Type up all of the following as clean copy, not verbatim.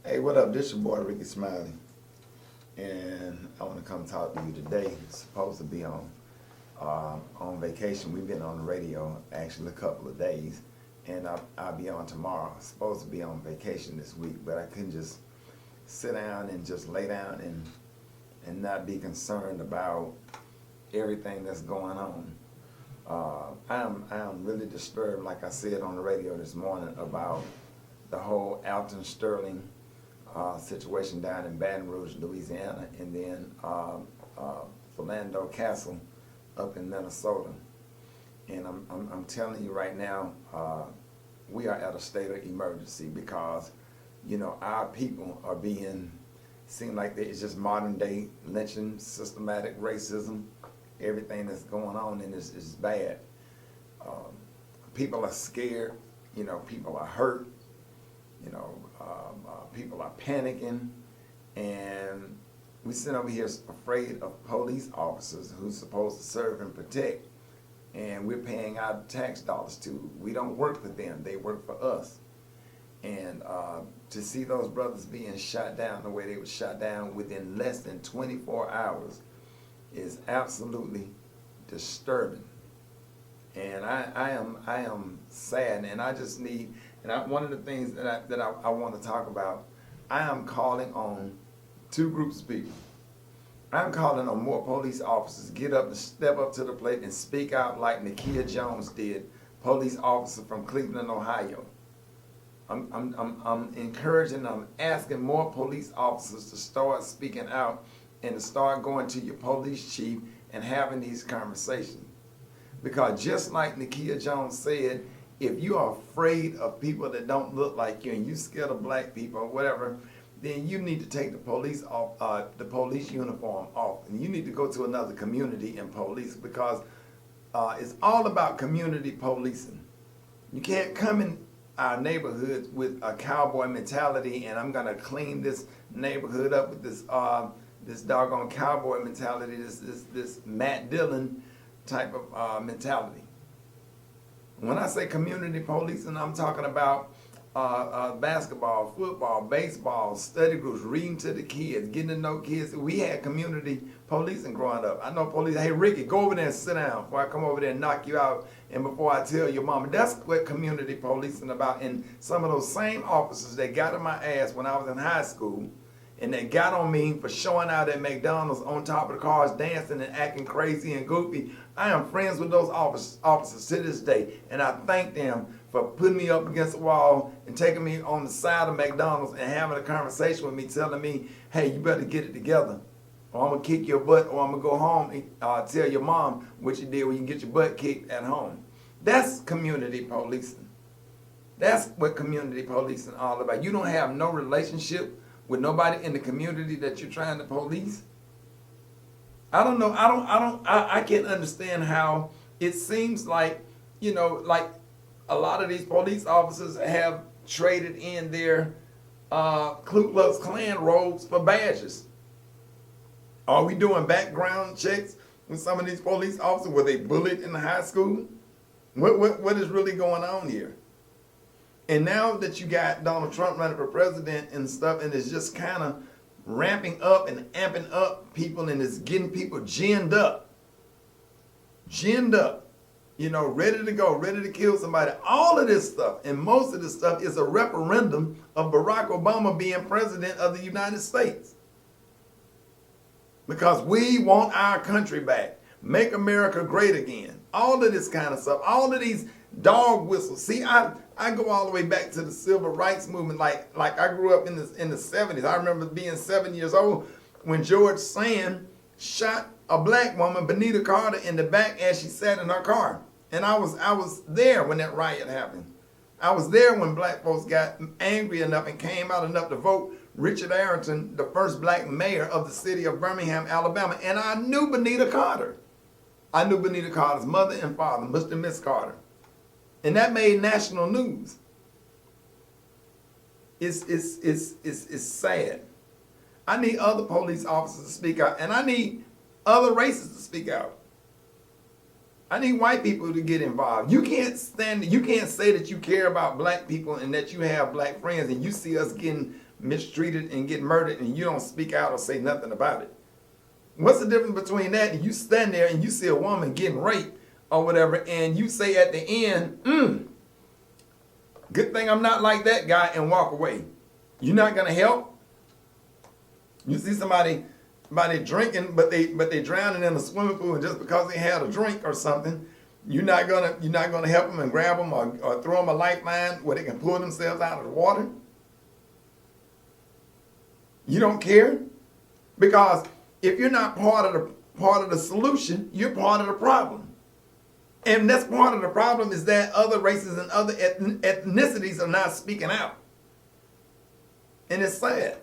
Hey, what up? This your boy Rickey Smiley, and I want to come talk to you today. Supposed to be on vacation. We've been on the radio actually a couple of days, and I'll be on tomorrow. Supposed to be on vacation this week, but I couldn't just sit down and just lay down and not be concerned about everything that's going on. I am really disturbed, like I said on the radio this morning, about the whole Alton Sterling situation down in Baton Rouge, Louisiana, and then Philando Castle up in Minnesota. And I'm telling you right now, we are at a state of emergency because, you know, our people are being, seem like it's just modern day lynching, systematic racism, everything that's going on, and it's bad. People are scared, you know, people are hurt, you know, people are panicking, and we sit over here afraid of police officers who's supposed to serve and protect, and we're paying our tax dollars to. We don't work for them, they work for us. And to see those brothers being shot down the way they were shot down within less than 24 hours is absolutely disturbing. And I am sad, and I just need, and one of the things that I want to talk about, I am calling on two groups of people. I'm calling on more police officers to get up and step up to the plate and speak out like Nakia Jones did, police officer from Cleveland, Ohio. I'm encouraging, I'm asking more police officers to start speaking out and to start going to your police chief and having these conversations. Because just like Nakia Jones said, if you are afraid of people that don't look like you and you scared of black people or whatever, then you need to take the police off, the police uniform off, and you need to go to another community and police, because it's all about community policing. You can't come in our neighborhoods with a cowboy mentality, and I'm gonna clean this neighborhood up with this doggone cowboy mentality, this Matt Dillon type of mentality. When I say community policing, I'm talking about basketball, football, baseball, study groups, reading to the kids, getting to know kids. We had community policing growing up. I know police, hey Ricky, go over there and sit down before I come over there and knock you out and before I tell your mama. That's what community policing about. And some of those same officers that got on my ass when I was in high school, and they got on me for showing out at McDonald's on top of the cars, dancing and acting crazy and goofy. I am friends with those officers to this day, and I thank them for putting me up against the wall and taking me on the side of McDonald's and having a conversation with me, telling me, hey, you better get it together, or I'm going to kick your butt, or I'm going to go home and tell your mom what you did when you get your butt kicked at home. That's community policing. That's what community policing is all about. You don't have no relationship with nobody in the community that you're trying to police. I don't know. I can't understand how it seems like, you know, like a lot of these police officers have traded in their Ku Klux Klan robes for badges. Are we doing background checks with some of these police officers? Were they bullied in the high school? What is really going on here? And now that you got Donald Trump running for president and stuff, and it's just kind of ramping up and amping up people, and it's getting people ginned up, you know, ready to go, ready to kill somebody. All of this stuff, and most of this stuff, is a referendum of Barack Obama being president of the United States. Because we want our country back. Make America great again. All of this kind of stuff, all of these dog whistles. See, I go all the way back to the civil rights movement. Like I grew up in the 70s. I remember being 7 years old when George Sand shot a black woman, Benita Carter, in the back as she sat in her car. And I was there when that riot happened. I was there when black folks got angry enough and came out enough to vote Richard Arrington, the first black mayor of the city of Birmingham, Alabama. And I knew Benita Carter. I knew Benita Carter's mother and father, Mr. and Miss Carter. And that made national news. It's sad. I need other police officers to speak out, and I need other races to speak out. I need white people to get involved. You can't say that you care about black people and that you have black friends and you see us getting mistreated and getting murdered and you don't speak out or say nothing about it. What's the difference between that and you stand there and you see a woman getting raped or whatever and you say at the end, good thing I'm not like that guy, and walk away? You're not gonna help? You see somebody drinking, but they drowning in a swimming pool, and just because they had a drink or something, you're not gonna help them and grab them or throw them a lifeline where they can pull themselves out of the water? You don't care? Because if you're not part of the solution, you're part of the problem. And that's part of the problem, is that other races and other ethnicities are not speaking out. And it's sad.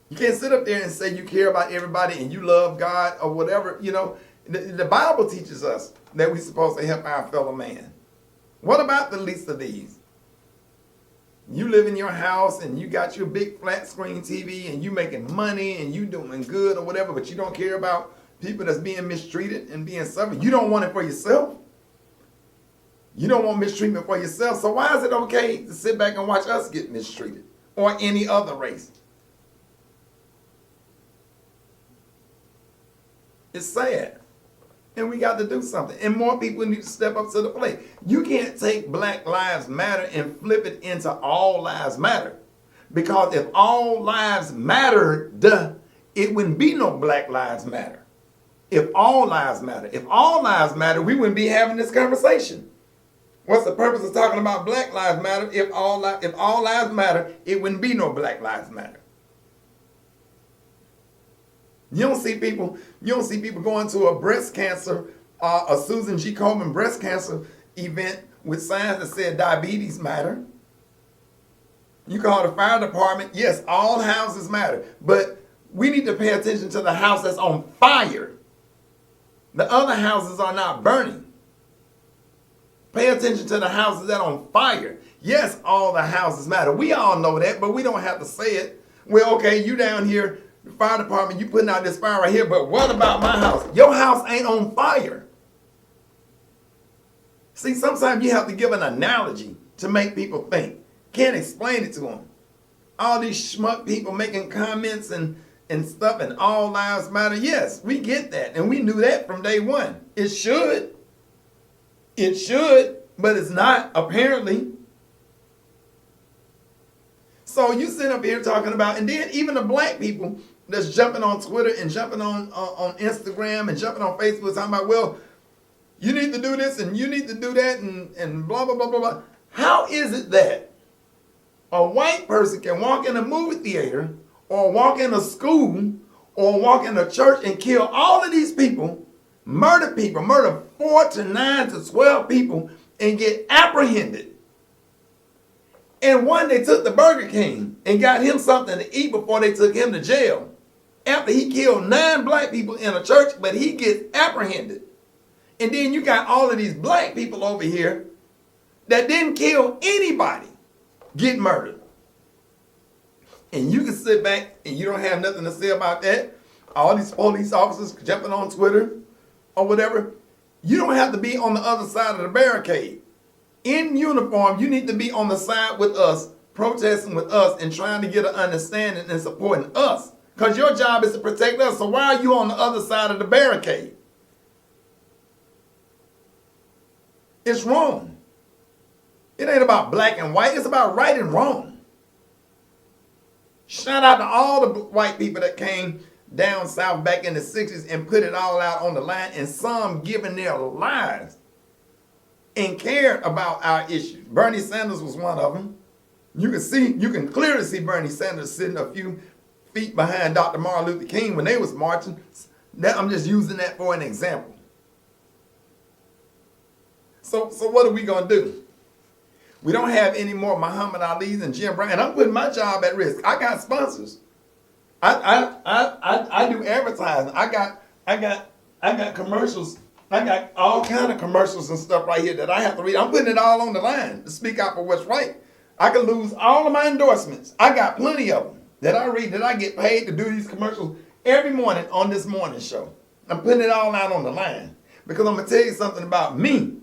You can't sit up there and say you care about everybody and you love God or whatever. You know, the Bible teaches us that we're supposed to help our fellow man. What about the least of these? You live in your house and you got your big flat screen TV and you making money and you doing good or whatever, but you don't care about people that's being mistreated and being suffered. You don't want it for yourself. You don't want mistreatment for yourself. So why is it okay to sit back and watch us get mistreated, or any other race? It's sad. And we got to do something. And more people need to step up to the plate. You can't take Black Lives Matter and flip it into All Lives Matter. Because if all lives mattered, it wouldn't be no Black Lives Matter. If all lives matter. If all lives matter, we wouldn't be having this conversation. What's the purpose of talking about Black Lives Matter? If all lives matter, it wouldn't be no Black Lives Matter. You don't see people going to a breast cancer, a Susan G. Komen breast cancer event with signs that said diabetes matter. You call the fire department, yes, all houses matter. But we need to pay attention to the house that's on fire. The other houses are not burning. Pay attention to the houses that are on fire. Yes, all the houses matter. We all know that, but we don't have to say it. Well, okay, you down here, the fire department, you putting out this fire right here, but what about my house? Your house ain't on fire. See, sometimes you have to give an analogy to make people think. Can't explain it to them. All these schmuck people making comments and stuff, and all lives matter. Yes, we get that, and we knew that from day one. It should, but it's not, apparently. So you sit up here talking about, and then even the black people that's jumping on Twitter and jumping on Instagram and jumping on Facebook talking about, well, you need to do this and you need to do that and blah, blah, blah, blah, blah. How is it that a white person can walk in a movie theater or walk in a school or walk in a church and kill all of these people, murder 4 to 9 to 12 people, and get apprehended? And one, they took the Burger King and got him something to eat before they took him to jail. After he killed 9 black people in a church, but he gets apprehended. And then you got all of these black people over here that didn't kill anybody get murdered. And you can sit back and you don't have nothing to say about that. All these police officers jumping on Twitter or whatever. You don't have to be on the other side of the barricade. In uniform, you need to be on the side with us, protesting with us, and trying to get an understanding and supporting us. Because your job is to protect us. So why are you on the other side of the barricade? It's wrong. It ain't about black and white. It's about right and wrong. Shout out to all the white people that came down south back in the 60s and put it all out on the line, and some giving their lives and cared about our issues. Bernie Sanders was one of them. You can clearly see Bernie Sanders sitting a few feet behind Dr. Martin Luther King when they was marching. I'm just using that for an example. So what are we going to do? We don't have any more Muhammad Ali's and Jim Brown. And I'm putting my job at risk. I got sponsors. I do advertising. I got commercials. I got all kind of commercials and stuff right here that I have to read. I'm putting it all on the line to speak out for what's right. I could lose all of my endorsements. I got plenty of them that I read, that I get paid to do these commercials every morning on this morning show. I'm putting it all out on the line. Because I'm going to tell you something about me.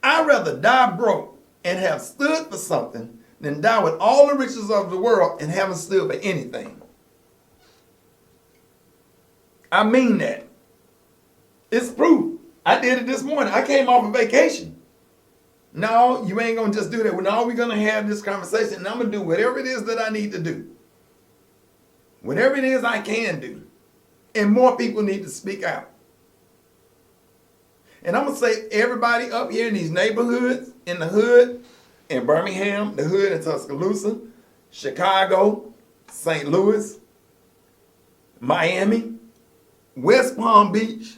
I'd rather die broke and have stood for something than die with all the riches of the world and haven't stood for anything. I mean that. It's proof. I did it this morning. I came off a vacation. No, you ain't going to just do that. No, we're going to have this conversation, and I'm going to do whatever it is that I need to do. Whatever it is I can do. And more people need to speak out. And I'm going to say everybody up here in these neighborhoods, in the hood, in Birmingham, the hood in Tuscaloosa, Chicago, St. Louis, Miami, West Palm Beach,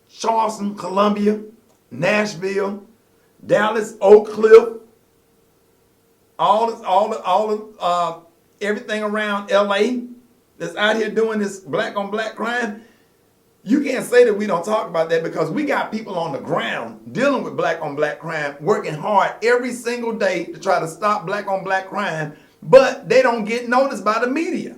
Charleston, Columbia, Nashville, Dallas, Oak Cliff, everything around LA that's out here doing this black on black crime. You can't say that we don't talk about that, because we got people on the ground dealing with black on black crime, working hard every single day to try to stop black on black crime, but they don't get noticed by the media.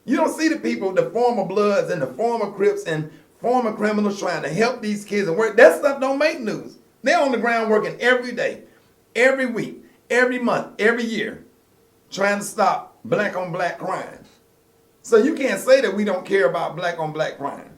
You don't see the people, the former Bloods and the former Crips and former criminals trying to help these kids and work. That stuff don't make news. They're on the ground working every day, every week, every month, every year, trying to stop black on black crime. So you can't say that we don't care about black on black crime.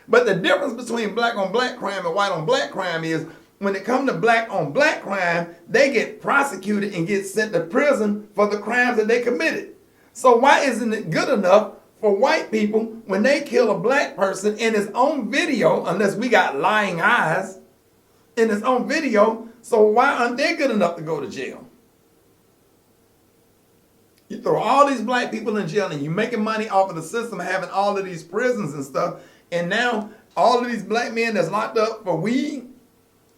But the difference between black on black crime and white on black crime is when it comes to black on black crime, they get prosecuted and get sent to prison for the crimes that they committed. So why isn't it good enough for white people when they kill a black person in his own video, unless we got lying eyes, in his own video, so why aren't they good enough to go to jail? You throw all these black people in jail and you're making money off of the system, having all of these prisons and stuff, and now all of these black men that's locked up for weed,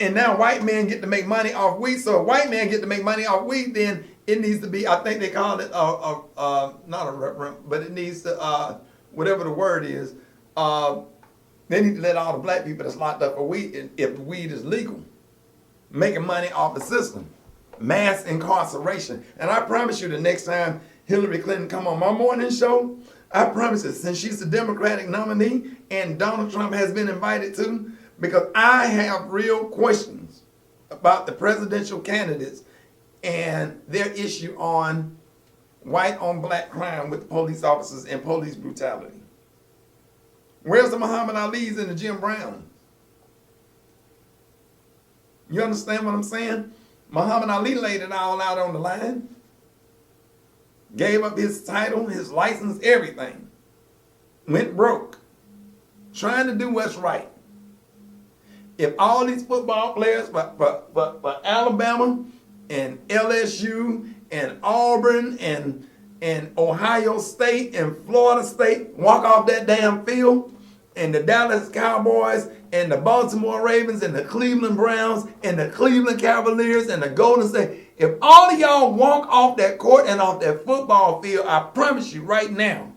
and now white men get to make money off weed. So if white men get to make money off weed, then it needs to be, I think they call it, not a referendum, but it needs to, whatever the word is, they need to let all the black people that's locked up for weed, if weed is legal, making money off the system. Mass incarceration. And I promise you, the next time Hillary Clinton come on my morning show, I promise you, since she's the Democratic nominee and Donald Trump has been invited to, because I have real questions about the presidential candidates and their issue on white on black crime with police officers and police brutality. Where's the Muhammad Ali's and the Jim Browns? You understand what I'm saying? Muhammad Ali laid it all out on the line. Gave up his title, his license, everything. Went broke. Trying to do what's right. If all these football players for Alabama and LSU and Auburn and Ohio State and Florida State walk off that damn field, and the Dallas Cowboys and the Baltimore Ravens and the Cleveland Browns and the Cleveland Cavaliers and the Golden State, if all of y'all walk off that court and off that football field, I promise you right now,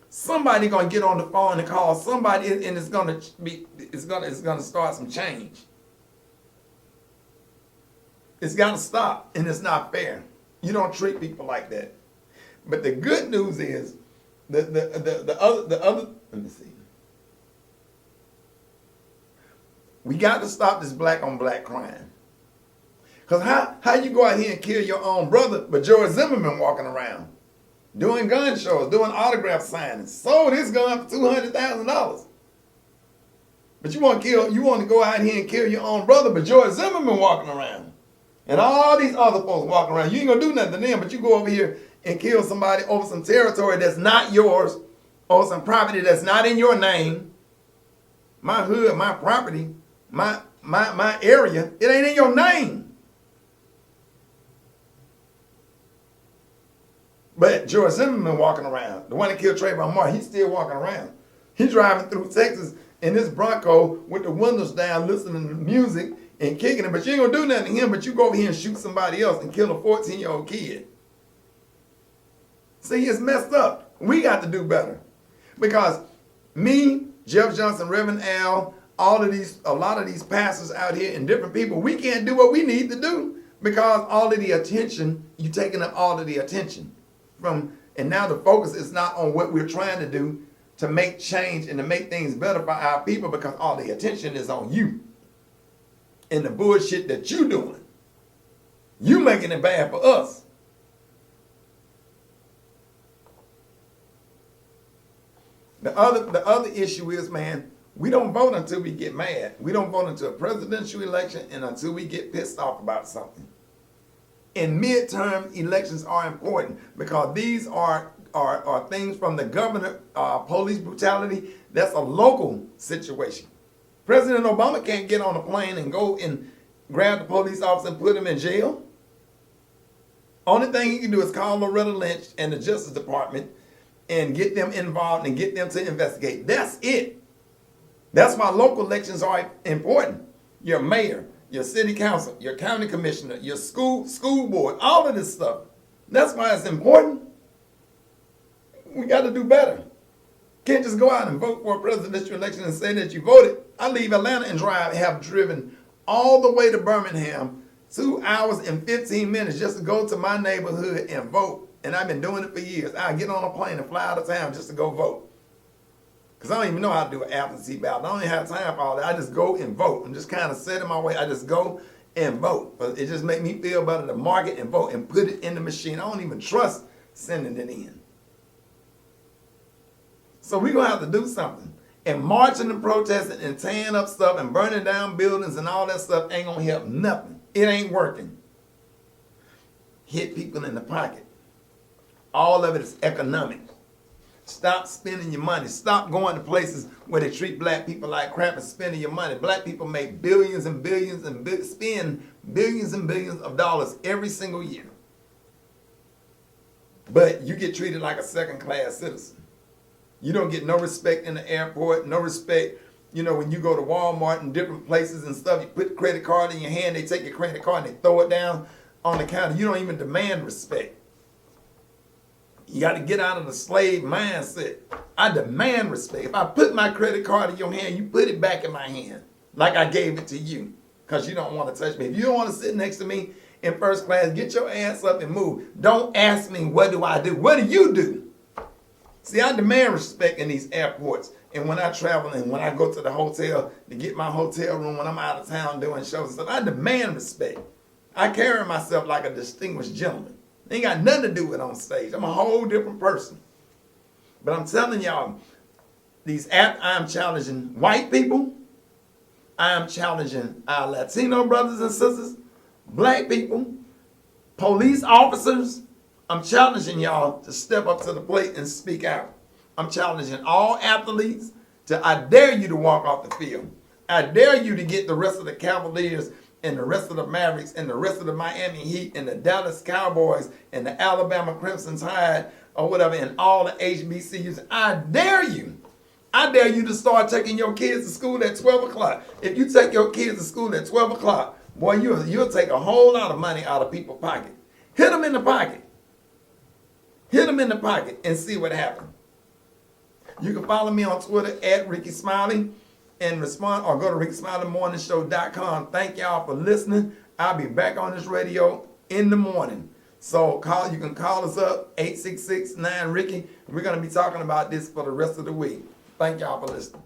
somebody gonna get on the phone and call somebody, and it's gonna start some change. It's gotta stop, and it's not fair. You don't treat people like that. But the good news is the other. Let me see. We got to stop this black on black crime. Because how you go out here and kill your own brother, but George Zimmerman walking around, doing gun shows, doing autograph signings, sold his gun for $200,000. But you want to go out here and kill your own brother, but George Zimmerman walking around. And all these other folks walking around. You ain't going to do nothing to them, but you go over here and kill somebody over some territory that's not yours, or some property that's not in your name. My hood, my property, my area, it ain't in your name. But George Zimmerman walking around, the one that killed Trayvon Martin, he's still walking around. He's driving through Texas in this Bronco with the windows down, listening to music and kicking it. But you ain't gonna do nothing to him, but you go over here and shoot somebody else and kill a 14-year-old kid. See, it's messed up. We got to do better. Because me, Jeff Johnson, Reverend Al, a lot of these pastors out here and different people, we can't do what we need to do because all of the attention, you taking up all of the attention from, and now the focus is not on what we're trying to do to make change and to make things better for our people because all the attention is on you and the bullshit that you doing. You making it bad for us. The other issue is, man, we don't vote until we get mad. We don't vote until a presidential election and until we get pissed off about something. And midterm elections are important because these are things from the governor, police brutality. That's a local situation. President Obama can't get on a plane and go and grab the police officer and put him in jail. Only thing he can do is call Loretta Lynch and the Justice Department and get them involved and get them to investigate. That's it. That's why local elections are important. Your mayor, your city council, your county commissioner, your school board, all of this stuff. That's why it's important. We got to do better. Can't just go out and vote for a presidential election and say that you voted. I leave Atlanta and have driven all the way to Birmingham, 2 hours and 15 minutes just to go to my neighborhood and vote. And I've been doing it for years. I get on a plane and fly out of town just to go vote. Because I don't even know how to do an absentee ballot. I don't even have time for all that. I just go and vote. I'm just kind of set in my way. I just go and vote. But it just makes me feel better to mark it and vote and put it in the machine. I don't even trust sending it in. So we're going to have to do something. And marching and protesting and tearing up stuff and burning down buildings and all that stuff ain't going to help nothing. It ain't working. Hit people in the pocket. All of it is economic. Stop spending your money. Stop going to places where they treat black people like crap and spending your money. Black people make billions and billions and spend billions and billions of dollars every single year. But you get treated like a second-class citizen. You don't get no respect in the airport, no respect, when you go to Walmart and different places and stuff, you put the credit card in your hand, they take your credit card and they throw it down on the counter. You don't even demand respect. You got to get out of the slave mindset. I demand respect. If I put my credit card in your hand, you put it back in my hand like I gave it to you because you don't want to touch me. If you don't want to sit next to me in first class, get your ass up and move. Don't ask me, what do I do? What do you do? See, I demand respect in these airports. And when I travel and when I go to the hotel to get my hotel room when I'm out of town doing shows and stuff, I demand respect. I carry myself like a distinguished gentleman. Ain't got nothing to do with on stage. I'm a whole different person. But I'm telling y'all, I'm challenging white people. I am challenging our Latino brothers and sisters, black people, police officers. I'm challenging y'all to step up to the plate and speak out. I'm challenging all athletes I dare you to walk off the field. I dare you to get the rest of the Cavaliers and the rest of the Mavericks and the rest of the Miami Heat and the Dallas Cowboys and the Alabama Crimson Tide or whatever and all the HBCUs. I dare you. I dare you to start taking your kids to school at 12 o'clock. If you take your kids to school at 12 o'clock, boy, you'll take a whole lot of money out of people's pocket. Hit them in the pocket. Hit them in the pocket and see what happens. You can follow me on Twitter at Rickey Smiley and respond or go to RickySmileyMorningShow.com. Thank y'all for listening. I'll be back on this radio in the morning. So you can call us up, 866-9-RICKY. We're going to be talking about this for the rest of the week. Thank y'all for listening.